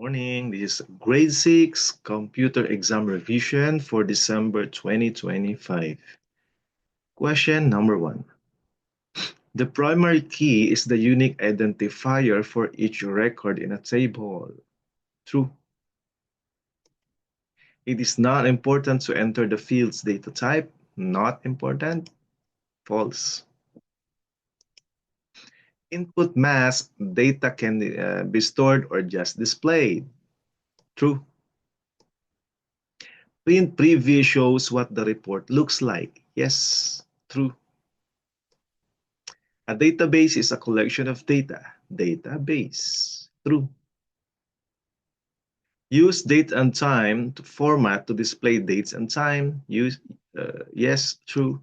Morning. This is grade 6 computer exam revision for December 2025. Question number 1. The primary key is the unique identifier for each record in a table. True. It is not important to enter the field's data type. Not important. False. Input mask data can be stored or just displayed. True. Print preview shows what the report looks like. Yes, true. A database is a collection of data. Database. True. Use date and time to format to display dates and time. Yes, true.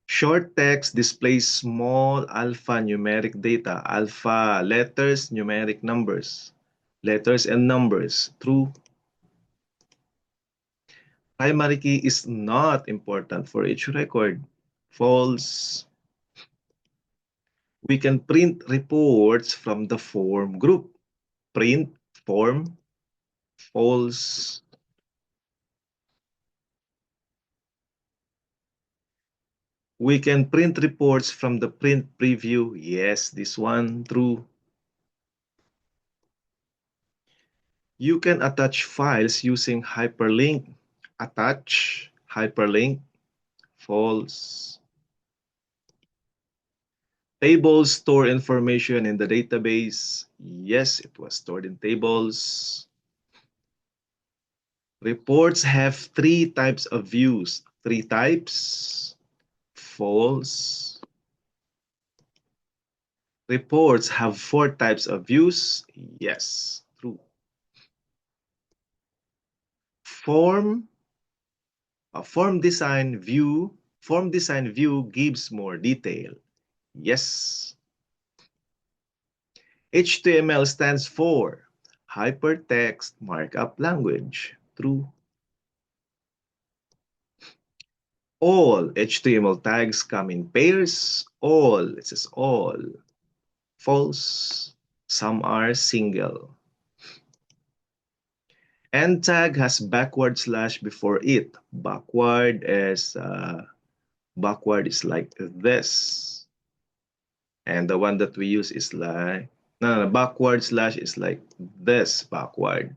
Short text displays small alphanumeric data. Alpha letters, numeric numbers. Letters and numbers. True. Primary key is not important for each record. False. We can print reports from the form group. Print, form, false. We can print reports from the print preview. Yes, this one, true. You can attach files using hyperlink. Attach, hyperlink, false. Tables store information in the database. Yes, it was stored in tables. Reports have 3 types of views. 3 types. False. Reports have 4 types of views. Yes, true. Form design view gives more detail. Yes. HTML stands for Hypertext Markup Language. True. All HTML tags come in pairs. All, it says all. False. Some are single. End tag has backward slash before it. Backward is like this. And the one that we use is like, no, backward slash is like this, backward.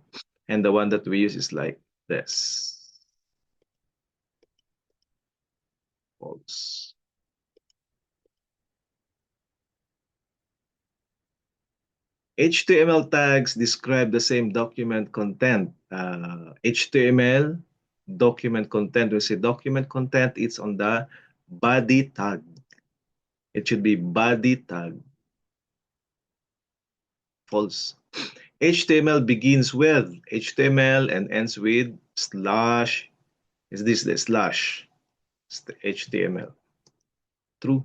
And the one that we use is like this. False. HTML tags describe the same document content. HTML document content, we say document content, it's on the body tag. It should be body tag. False. HTML begins with HTML and ends with slash. Is this the slash? It's the HTML. True.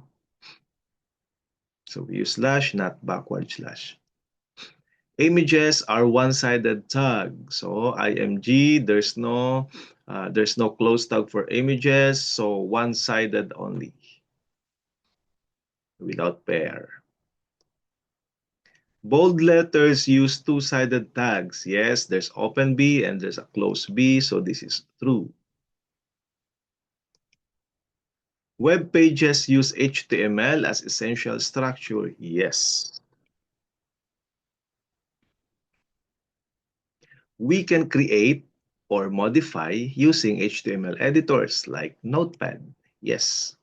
So we use slash, not backward slash. Images are one-sided tag. So IMG, there's no close tag for images. So one-sided only, without pair. Bold letters use two-sided tags. Yes, there's open B and there's a close B, so this is true. Web pages use HTML as essential structure. Yes. We can create or modify using HTML editors like Notepad. Yes.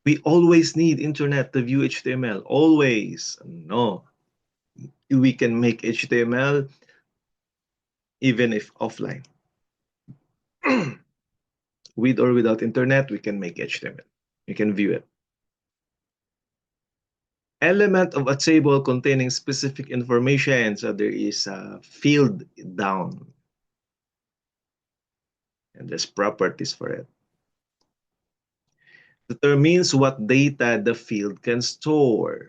We always need internet to view HTML. Always. No. We can make HTML even if offline. With or without internet, we can make HTML. You can view it. Element of a table containing specific information. So there is a field down. And there's properties for it. Determines what data the field can store.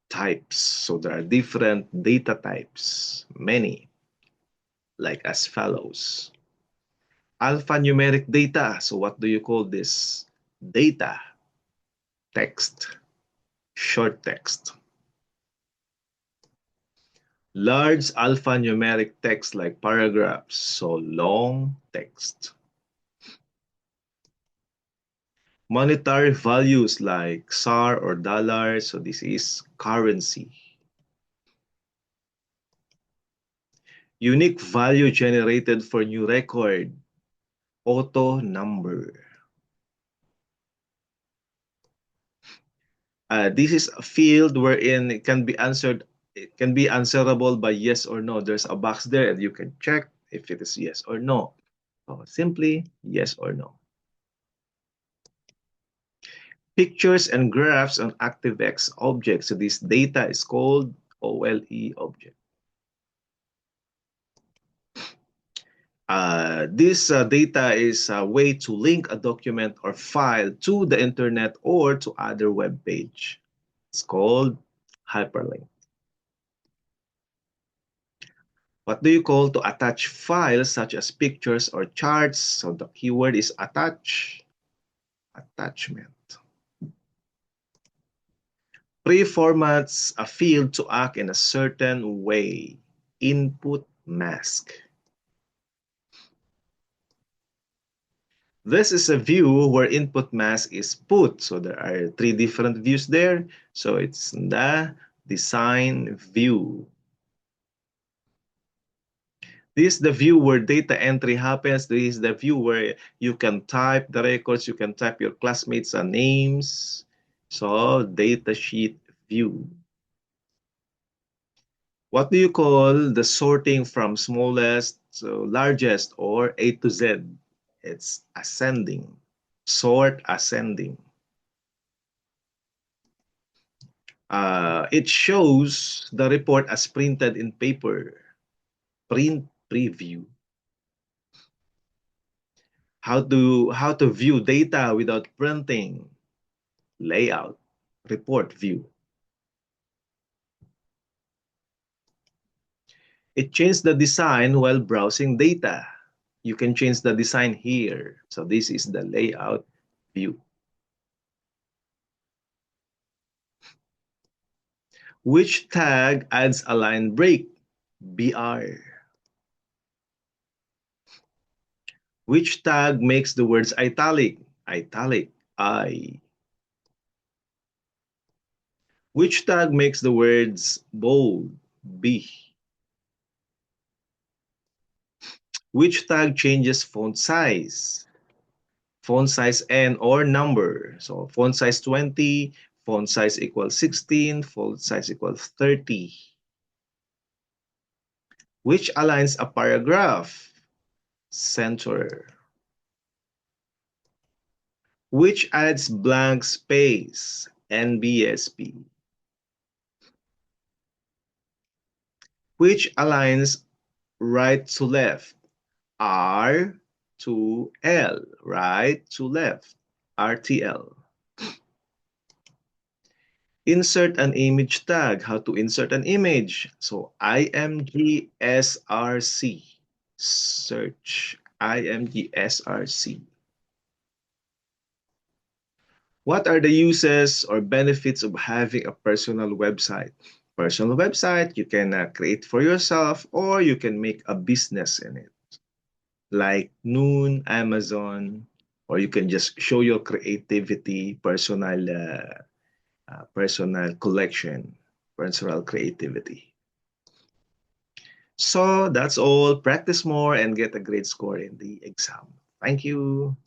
Types. So there are different data types. Many. Like as follows. Alphanumeric data. So what do you call this? Data. Text. short text. Large alphanumeric text like paragraphs, so long text. Monetary values like SAR or dollar, so this is currency. Unique value generated for new record, auto number. This is a field wherein it can be answerable by yes or no. There's a box there and you can check if it is yes or no. So simply yes or no. Pictures and graphs on ActiveX objects. So this data is called OLE object. This data is a way to link a document or file to the internet or to other web page. It's called hyperlink. What do you call to attach files such as pictures or charts? So the keyword is attach, attachment. Pre-formats a field to act in a certain way. Input mask. This is a view where input mask is put. So there are 3 different views there. So it's the design view. This is the view where data entry happens. This is the view where you can type the records, you can type your classmates' names. So data sheet view. What do you call the sorting from smallest to largest or A to Z? It's ascending. Sort ascending. It shows the report as printed in paper. Print preview. How to view data without printing. Layout. Report view. It changed the design while browsing data. You can change the design here. So this is the layout view. Which tag adds a line break? BR. Which tag makes the words italic? Italic, I. Which tag makes the words bold? B. Which tag changes font size? Font size N or number. So font size 20, font size equals 16, font size equals 30. Which aligns a paragraph? Center. Which adds blank space? NBSP. Which aligns right to left? R to L, right to left, RTL. Insert an image tag. How to insert an image? So IMG SRC. Search IMG SRC. What are the uses or benefits of having a personal website? Personal website, you can create for yourself or you can make a business in it. Like Noon, Amazon, or you can just show your creativity, personal collection, personal creativity. So that's all. Practice more and get a great score in the exam. Thank you.